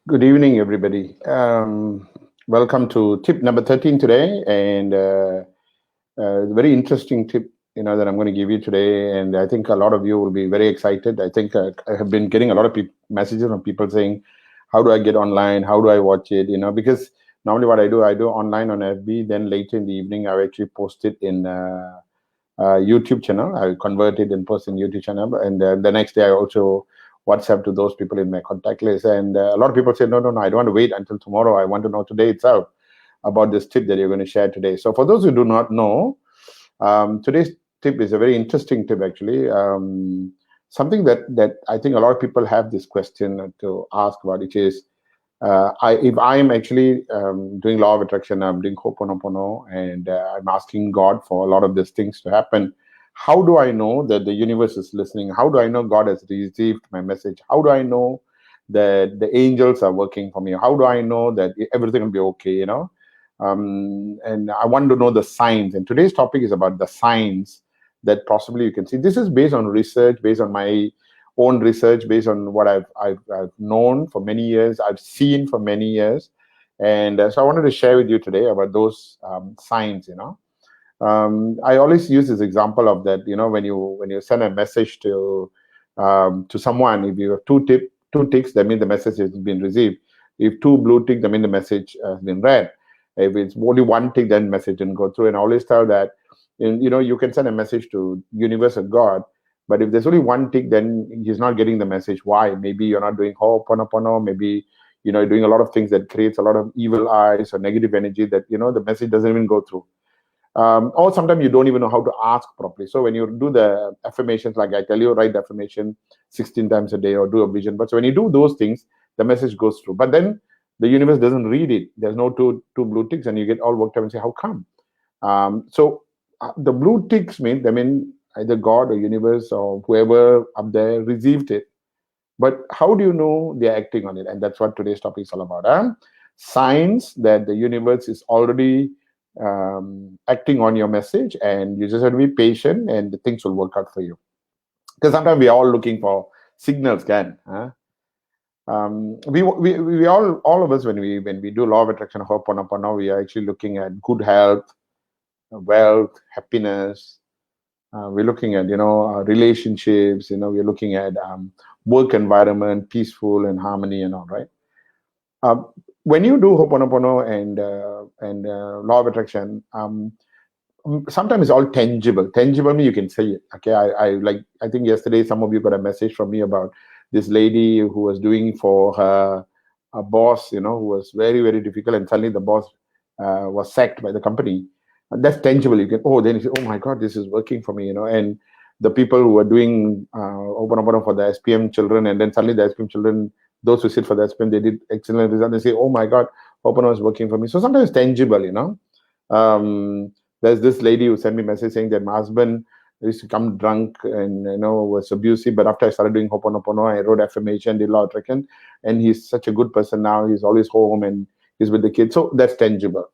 Good evening, everybody. Welcome to tip number 13 today, and very interesting tip, that I'm going to give you today. And I think a lot of you will be very excited. I think I have been getting a lot of messages from people saying, "How do I get online? How do I watch it?" Because normally what I do online on FB. Then later in the evening, I actually post it in YouTube channel. I convert it and post in YouTube channel, and the next day I also WhatsApp to those people in my contact list. And a lot of people say, no, no, no, I don't want to wait until tomorrow. I want to know today itself about this tip that you're going to share today. So for those who do not know, today's tip is a very interesting tip, actually. Something that I think a lot of people have this question to ask about, which is, if I am actually doing law of attraction, I'm doing Ho'oponopono, and I'm asking God for a lot of these things to happen. How do I know that the universe is listening? How do I know God has received my message? How do I know that the angels are working for me? How do I know that everything will be okay? And I want to know the signs. And today's topic is about the signs that possibly you can see. This is based on research, based on my own research, based on what I've known for many years, I've seen for many years, and so I wanted to share with you today about those signs. I always use this example of that. When you send a message to someone, if you have two ticks, that means the message has been received. If two blue ticks, that means the message has been read. If it's only one tick, then message didn't go through. And I always tell that, you can send a message to universe or God, but if there's only one tick, then he's not getting the message. Why? Maybe you're not doing Ho'oponopono. Maybe you're doing a lot of things that creates a lot of evil eyes or negative energy that the message doesn't even go through. Or sometimes you don't even know how to ask properly. So when you do the affirmations, like I tell you, write the affirmation 16 times a day or do a vision. But so when you do those things, the message goes through. But then the universe doesn't read it. There's no two blue ticks, and you get all worked up and say, how come? The blue ticks mean either God or universe or whoever up there received it. But how do you know they're acting on it? And that's what today's topic is all about. Signs that the universe is already acting on your message, and you just have to be patient, and the things will work out for you. Because sometimes we are all looking for signals, we all of us, when we do law of attraction, Ho'oponopono, we are actually looking at good health, wealth, happiness. We're looking at relationships. We're looking at work environment, peaceful and harmony and all, right? When you do Ho'oponopono and law of attraction, sometimes it's all tangible. Tangible means you can say it. Okay, I think yesterday some of you got a message from me about this lady who was doing for her boss, who was very, very difficult, and suddenly the boss was sacked by the company. And that's tangible. You can then you say, oh my God, this is working for me, and the people who were doing Ho'oponopono for the SPM children, and then suddenly the SPM children, those who sit for the SPM, they did excellent results. They say, oh my God, Ho'oponopono is working for me. So sometimes it's tangible, There's this lady who sent me a message saying that my husband used to come drunk and was abusive, but after I started doing Ho'oponopono, I wrote affirmation, did law of attraction, and he's such a good person now. He's always home and he's with the kids. So that's tangible.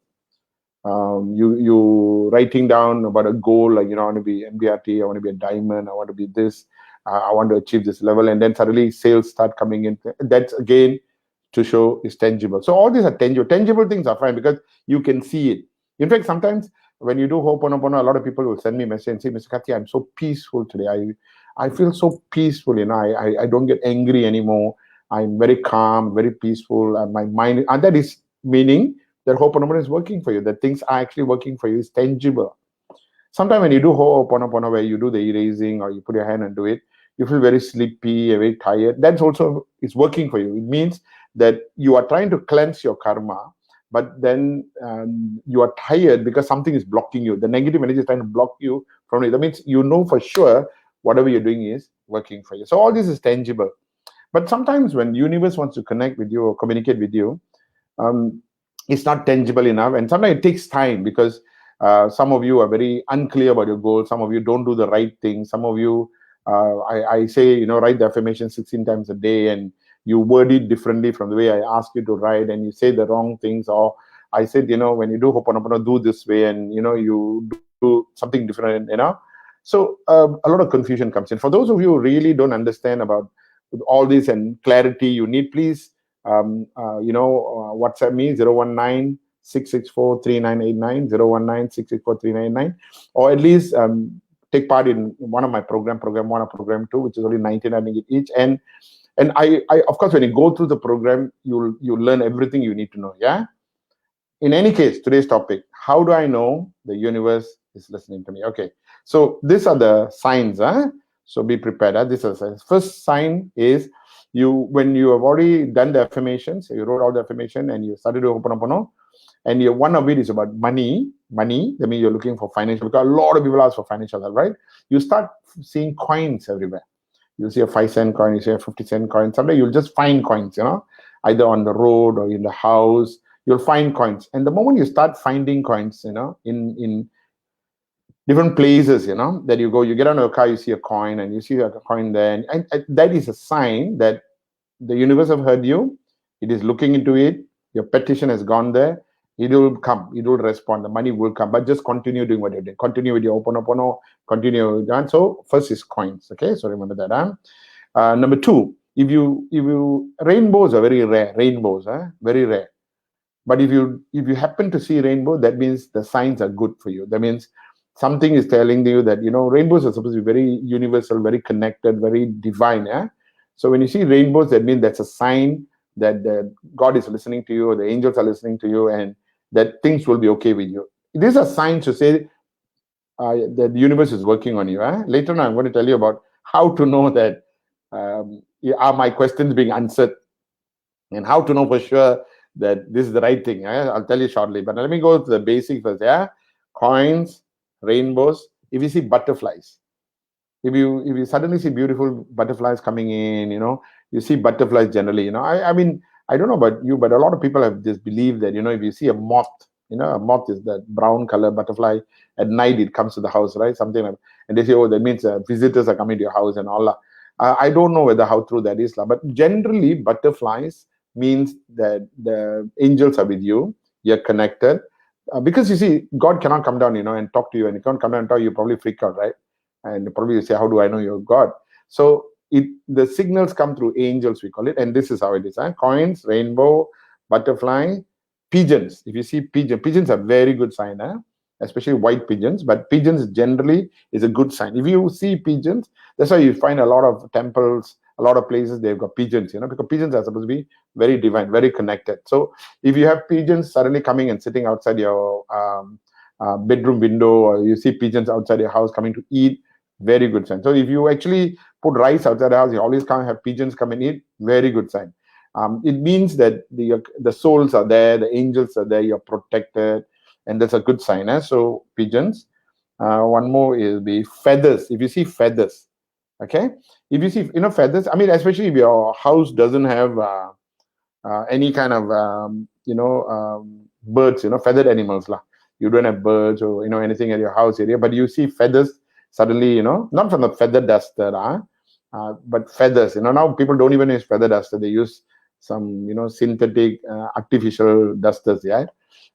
You writing down about a goal, like I want to be MDRT, I want to be a diamond, I want to be this, I want to achieve this level, and then suddenly sales start coming in. That's again to show is tangible. So all these are tangible. Tangible things are fine because you can see it. In fact, sometimes when you do Ho'oponopono, a lot of people will send me a message and say, Mr. Karthi, I'm so peaceful today. I feel so peaceful, I don't get angry anymore. I'm very calm, very peaceful, and my mind, and that is meaning that Ho'oponopono is working for you, that things are actually working for you, is tangible. Sometimes when you do Ho'oponopono, where you do the erasing or you put your hand and do it, you feel very sleepy, very tired. That's also, it's working for you. It means that you are trying to cleanse your karma, but then you are tired because something is blocking you. The negative energy is trying to block you from it. That means for sure whatever you're doing is working for you. So all this is tangible. But sometimes when the universe wants to connect with you or communicate with you, it's not tangible enough, and sometimes it takes time because some of you are very unclear about your goals. Some of you don't do the right thing. Some of you, I say, write the affirmation 16 times a day, and you word it differently from the way I ask you to write, and you say the wrong things. Or I said, when you do Ho'oponopono, do this way, and you do something different, So a lot of confusion comes in. For those of you who really don't understand about all this and clarity you need, please WhatsApp me 019-664-3989, 019-664-3989, or at least take part in one of my program 1 or program 2, which is only 99 each. And I of course, when you go through the program, you'll learn everything you need to know. Yeah. In any case, today's topic: how do I know the universe is listening to me? Okay. So these are the signs. So be prepared. This is the first sign is when you have already done the affirmations, you wrote all the affirmation and you started to open up, and one of it is about money. That means you're looking for financial, because a lot of people ask for financial help, right? You start seeing coins everywhere. You'll see a 5-cent coin, you see a 50-cent coin. Someday you'll just find coins, either on the road or in the house. You'll find coins. And the moment you start finding coins, in different places, that you go, you get on a car, you see a coin, and you see a coin there. And that is a sign that the universe have heard you. It is looking into it. Your petition has gone there. It will come. It will respond. The money will come. But just continue doing what you're doing. Continue with your Ho'oponopono. Continue. So first is coins. Okay, so remember that. Number 2, if you rainbows are very rare. Rainbows, very rare. But if you happen to see rainbow, that means the signs are good for you. That means something is telling you that rainbows are supposed to be very universal, very connected, very divine. So when you see rainbows, that means that's a sign that God is listening to you, or the angels are listening to you, and that things will be okay with you. These are signs to say that the universe is working on you. Later on, I'm going to tell you about how to know that are my questions being answered, and how to know for sure that this is the right thing. I'll tell you shortly. But let me go to the basic first. Coins, rainbows. If you see butterflies, if you suddenly see beautiful butterflies coming in, you see butterflies generally. I mean, I don't know about you, but a lot of people have this belief that if you see a moth, a moth is that brown color butterfly. At night it comes to the house, right? Something like, and they say, oh, that means visitors are coming to your house and all that. I don't know how true that is, but generally butterflies means that the angels are with you. You're connected, because you see, God cannot come down, and talk to you, and He can't come down and talk. You probably freak out, right? And probably you say, how do I know you're God? So the signals come through angels, we call it, and this is how it is. Coins, rainbow, butterfly, pigeons. If you see pigeons are very good sign, especially white pigeons. But pigeons generally is a good sign. If you see pigeons, that's why you find a lot of temples, a lot of places they've got pigeons, because pigeons are supposed to be very divine, very connected. So if you have pigeons suddenly coming and sitting outside your bedroom window, or you see pigeons outside your house coming to eat, very good sign. So if you actually put rice outside the house, you always come have pigeons come and eat, very good sign. It means that the souls are there, the angels are there, you're protected, and that's a good sign. So pigeons. One more is the feathers. If you see feathers, okay, if you see feathers, I mean, especially if your house doesn't have any kind of birds, feathered animals lah. You don't have birds or anything at your house area, but you see feathers suddenly, not from a feather duster, but feathers. Now people don't even use feather duster; they use some synthetic artificial dusters. Yeah,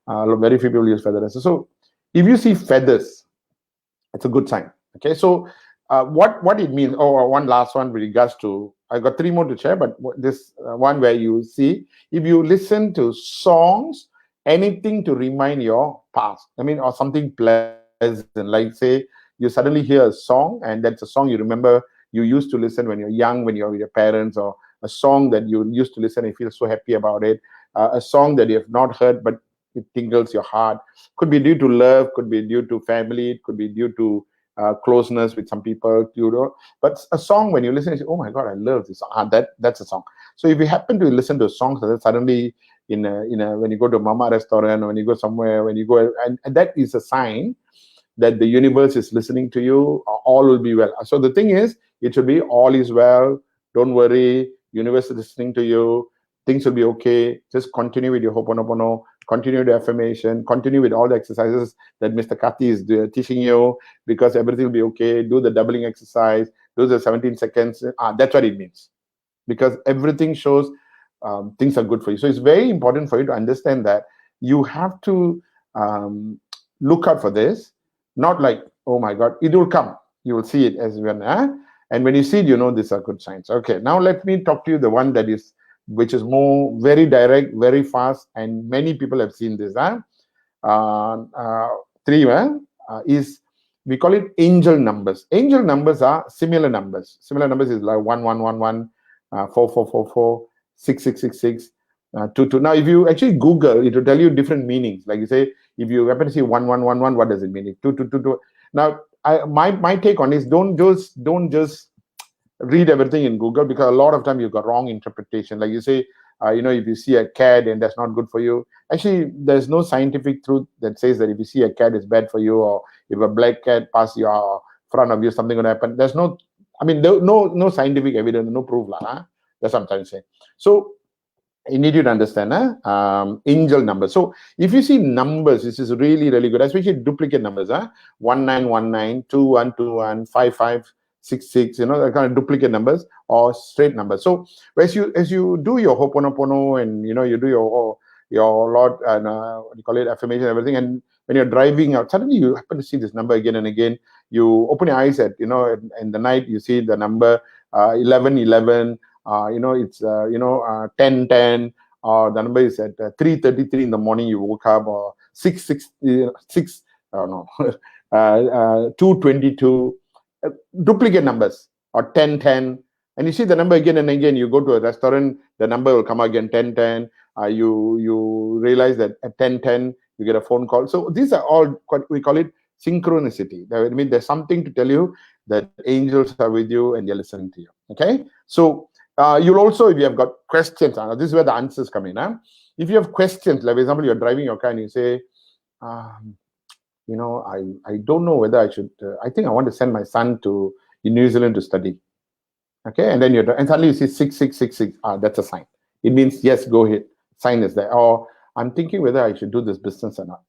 very few people use feather duster. So if you see feathers, it's a good sign. Okay, so what it means. Oh, one last one with regards to. I got 3 more to share, but this one where you see, if you listen to songs, anything to remind your past. I mean, or something pleasant, like say you suddenly hear a song, and that's a song you remember you used to listen when you're young, when you're with your parents, or a song that you used to listen and feel so happy about it. A song that you have not heard, but it tingles your heart. Could be due to love, could be due to family, it could be due to closeness with some people, but a song when you listen, you say, oh my God, I love this song. That's a song. So if you happen to listen to a song, so suddenly in a when you go to a mama restaurant, or when you go somewhere, when you go, and that is a sign that the universe is listening to you. All will be well. So the thing is, it should be all is well. Don't worry. Universe is listening to you. Things will be okay. Just continue with your Ho'oponopono. Continue the affirmation. Continue with all the exercises that Mr. Kati is teaching you, because everything will be okay. Do the doubling exercise. Do the 17 seconds. That's what it means. Because everything shows things are good for you. So it's very important for you to understand that you have to look out for this. Not like, oh my God, it will come. You will see it as well. And when you see it, these are good signs. Okay, now let me talk to you the one that is which is very direct, very fast, and many people have seen this. Three is, we call it angel numbers. Angel numbers are similar numbers. Similar numbers is like 1111, 4444, 6666, 22. Now, if you actually Google, it will tell you different meanings. Like you say, if you happen to see 1111, what does it mean? 2222. Now, my take on this: don't just read everything in Google, because a lot of time you've got wrong interpretation. Like you say, if you see a cat and that's not good for you. Actually, there's no scientific truth that says that if you see a cat, it's bad for you, or if a black cat passes your front of you, something going to happen. There's no, no scientific evidence, no proof. That's what I'm trying to say. So you need to understand angel numbers. So if you see numbers, this is really, really good, especially duplicate numbers. 1919, 2121, 5566, that kind of duplicate numbers or straight numbers. So as you do your Ho'oponopono, and you do your Lord, and what do you call it, affirmation, everything, and when you're driving out, suddenly you happen to see this number again and again. You open your eyes at in the night, you see the number 1111. It's 1010, or the number is at 3:33 in the morning. You woke up, or 222. Duplicate numbers, or 1010, and you see the number again and again. You go to a restaurant, the number will come again, 1010. You realize that at 1010 you get a phone call. So these are all we call it synchronicity. That means there's something to tell you that angels are with you and they're listening to you. Okay, so you'll also, if you have got questions, this is where the answers come in. If you have questions, like for example, you're driving your car and you say, I don't know whether I should, I think I want to send my son to New Zealand to study. Okay, and then and suddenly you see 6666, that's a sign. It means, yes, go ahead, sign is there. Or I'm thinking whether I should do this business or not.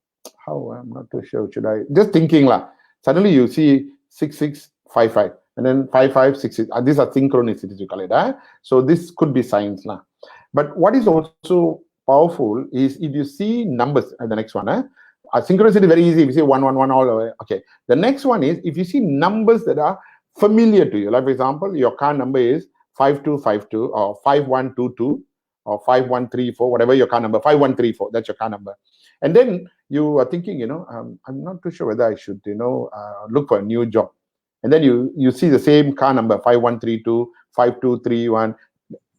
How, I'm not too sure, should I? Just thinking suddenly you see 6655, and then 5566. These are synchronicities, you call it. So this could be signs. But what is also powerful is if you see numbers, the next one, synchronicity is very easy. If you see 111 all the way. Okay. The next one is if you see numbers that are familiar to you. Like for example, your car number is 5252 or 5122 or 5134, whatever your car number, 5134. That's your car number. And then you are thinking, I'm not too sure whether I should, look for a new job. And then you see the same car number, 5132, 5231.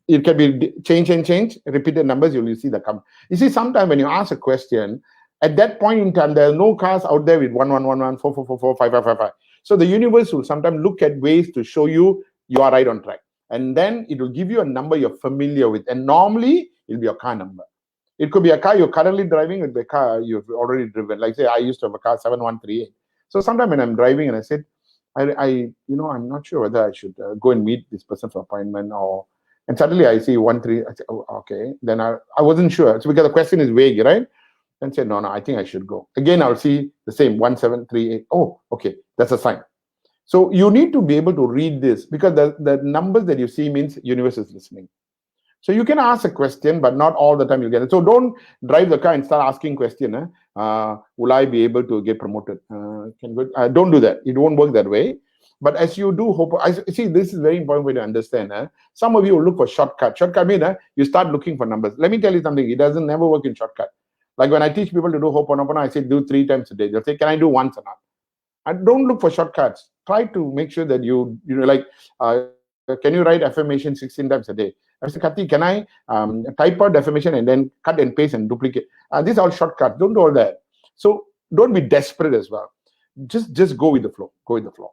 It can be change, repeated numbers. You see the come. You see, sometimes when you ask a question, at that point in time, there are no cars out there with 1111, 4444, 5555. So the universe will sometimes look at ways to show you are right on track. And then it will give you a number you're familiar with. And normally, it'll be your car number. It could be a car you're currently driving, with the car you've already driven. Like say, I used to have a car 7138. So sometimes when I'm driving and I said, I'm not sure whether I should go and meet this person for appointment, and suddenly I see 13. I say, oh, okay. Then I wasn't sure. It's because the question is vague, right? And say, no, I think I should go. Again, I'll see the same 1738. Oh, okay, that's a sign. So you need to be able to read this, because the numbers that you see means universe is listening. So you can ask a question, but not all the time you get it. So don't drive the car and start asking question. Will I be able to get promoted? Don't do that. It won't work that way. But as you do, I see this is very important for you to understand. Some of you will look for shortcut. Shortcut means you start looking for numbers. Let me tell you something. It doesn't never work in shortcut. Like when I teach people to do Ho'oponopono, I say do 3 times a day. They'll say, can I do once or not? And don't look for shortcuts. Try to make sure that can you write affirmation 16 times a day? I said, Kati, can I type out affirmation and then cut and paste and duplicate? These are all shortcuts. Don't do all that. So don't be desperate as well. Just go with the flow. Go with the flow.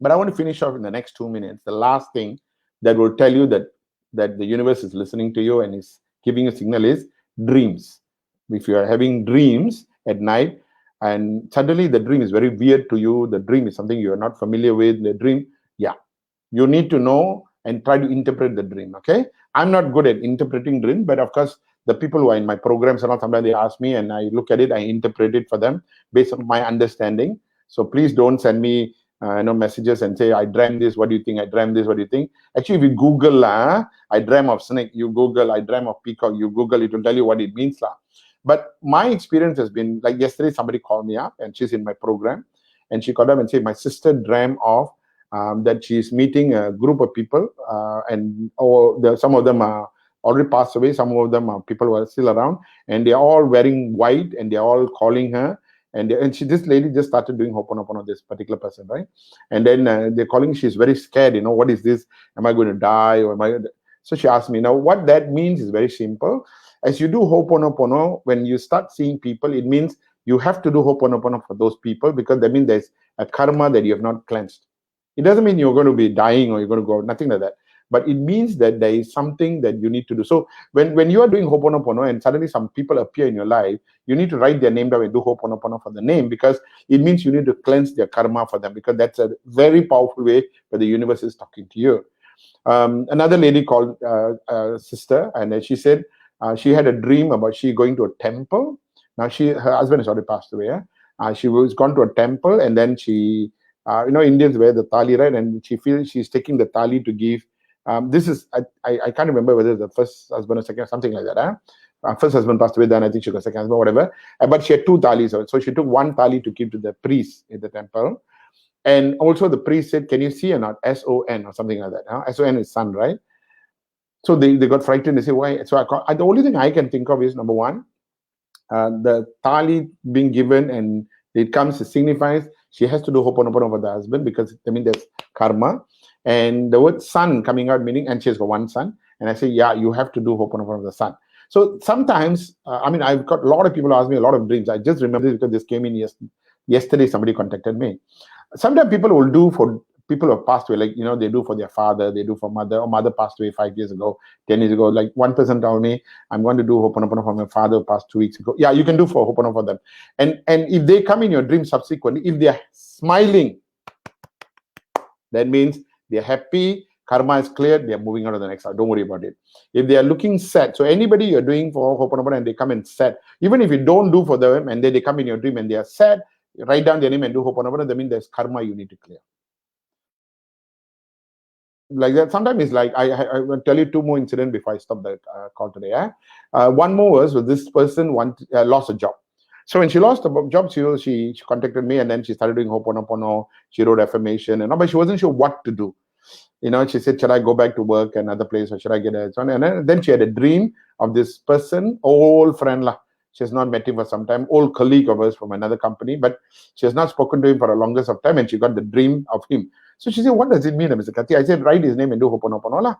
But I want to finish off in the next 2 minutes. The last thing that will tell you that the universe is listening to you and is giving a signal is dreams. If you are having dreams at night and suddenly the dream is very weird to you, the dream is something you are not familiar with, the dream, you need to know and try to interpret the dream, okay? I'm not good at interpreting dreams, but of course, the people who are in my programs and all, sometimes they ask me and I look at it, I interpret it for them based on my understanding. So please don't send me messages and say, I dreamt this, what do you think? I dreamt this, what do you think? Actually, if you Google, I dream of snake, you Google, I dream of peacock, you Google, it will tell you what it means. But my experience has been, like yesterday, somebody called me up and she's in my program and she called up and said, my sister dreamt of that she's meeting a group of people and some of them are already passed away. Some of them are people who are still around, and they're all wearing white, and they're all calling her. And this lady just started doing Ho'oponopono, this particular person, right? And then they're calling. She's very scared. What is this? Am I going to die, or am I? So she asked me. Now, what that means is very simple. As you do Ho'oponopono, when you start seeing people, it means you have to do Ho'oponopono for those people, because that means there's a karma that you have not cleansed. It doesn't mean you're going to be dying or you're going to go, nothing like that. But it means that there is something that you need to do. So when you are doing Ho'oponopono and suddenly some people appear in your life, you need to write their name down and do Ho'oponopono for the name, because it means you need to cleanse their karma for them, because that's a very powerful way where the universe is talking to you. Another lady called sister, and she said she had a dream about she going to a temple. Now her husband has already passed away. She was gone to a temple, and then she, Indians wear the tali, right? And she feels she's taking the tali to give. This is I can't remember whether it's the first husband or second, something like that. First husband passed away, then I think she got second husband, whatever. But she had 2 talis, so she took 1 tali to give to the priest in the temple. And also the priest said, "Can you see or not? S-O-N or something like that. S-O-N is sun, right?" So they got frightened. They say, "Why?" So the only thing I can think of is, number one, the tali being given, and it signifies she has to do Ho'oponopono for the husband, because there's karma. And the word son coming out, meaning, and she's got 1 son. And I say, yeah, you have to do Ho'oponopono for the son. So sometimes, I've got a lot of people ask me a lot of dreams. I just remember this because this came in yesterday. Somebody contacted me. Sometimes people will do for people who have passed away, like, they do for their father, they do for mother, or mother passed away 5 years ago, 10 years ago. Like one person told me, I'm going to do Ho'oponopono for my father who passed 2 weeks ago. Yeah, you can do for Ho'oponopono for them. And if they come in your dream subsequently, if they're smiling, that means they're happy, karma is cleared, they're moving on to the next hour. Don't worry about it. If they are looking sad, so anybody you're doing for Ho'oponopono and they come and sad, even if you don't do for them and then they come in your dream and they are sad, write down their name and do Ho'oponopono, that means there's karma you need to clear. Like that, sometimes it's like, I will tell you 2 more incidents before I stop the call today. One more was this person lost a job. So when she lost the job, she contacted me, and then she started doing Ho'oponopono. She wrote affirmation, but she wasn't sure what to do. She said, should I go back to work another place, or should I get a son? And then she had a dream of this person, old friend. She has not met him for some time, old colleague of hers from another company, but she has not spoken to him for a longest of time, and she got the dream of him. So she said, what does it mean, Mr. Kathi? I said, write his name and do Ho'oponopono.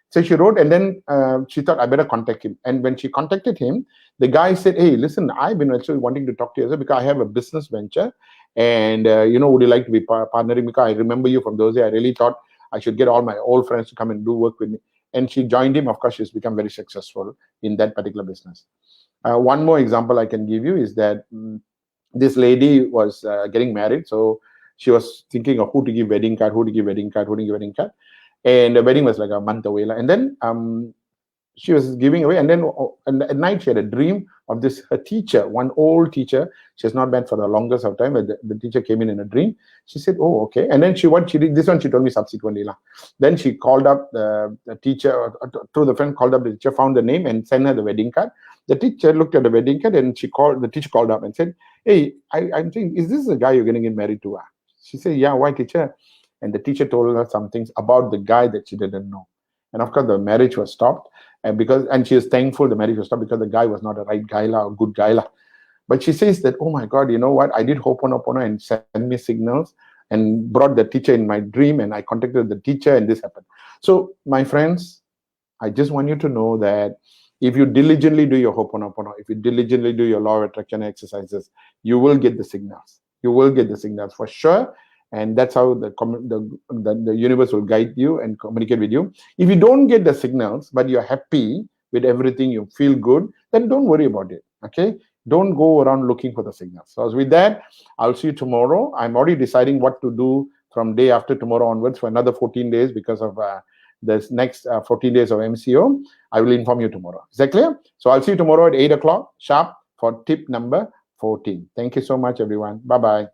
So she wrote, and then she thought, I better contact him. And when she contacted him, the guy said, hey, listen, I've been actually wanting to talk to you because I have a business venture, and would you like to be partnering? Because I remember you from those days. I really thought I should get all my old friends to come and do work with me. And she joined him. Of course, she's become very successful in that particular business. One more example I can give you is that this lady was getting married. So she was thinking of who to give wedding card, and the wedding was like a month away. And then she was giving away, and then at night she had a dream of her teacher, one old teacher. She has not met for the longest of time. The teacher came in a dream. She said, oh, okay. And then she did this one, she told me subsequently. Then she called up the teacher, through the friend, called up the teacher, found the name, and sent her the wedding card. The teacher looked at the wedding card, and the teacher called up and said, hey, I'm thinking, is this the guy you're going to get married to? She said, yeah, why, teacher? And the teacher told her some things about the guy that she didn't know. And of course, the marriage was stopped. And she is thankful the marriage was stopped because the guy was not a right guy or good guy. But she says that, oh my God, you know what? I did Ho'oponopono and sent me signals and brought the teacher in my dream, and I contacted the teacher, and this happened. So my friends, I just want you to know that if you diligently do your Ho'oponopono, if you diligently do your law of attraction exercises, you will get the signals. You will get the signals for sure. And that's how the universe will guide you and communicate with you. If you don't get the signals, but you're happy with everything, you feel good, then don't worry about it, okay? Don't go around looking for the signals. So with that, I'll see you tomorrow. I'm already deciding what to do from day after tomorrow onwards for another 14 days because of this next 14 days of MCO. I will inform you tomorrow. Is that clear? So I'll see you tomorrow at 8 o'clock sharp for tip number 14. Thank you so much, everyone. Bye-bye.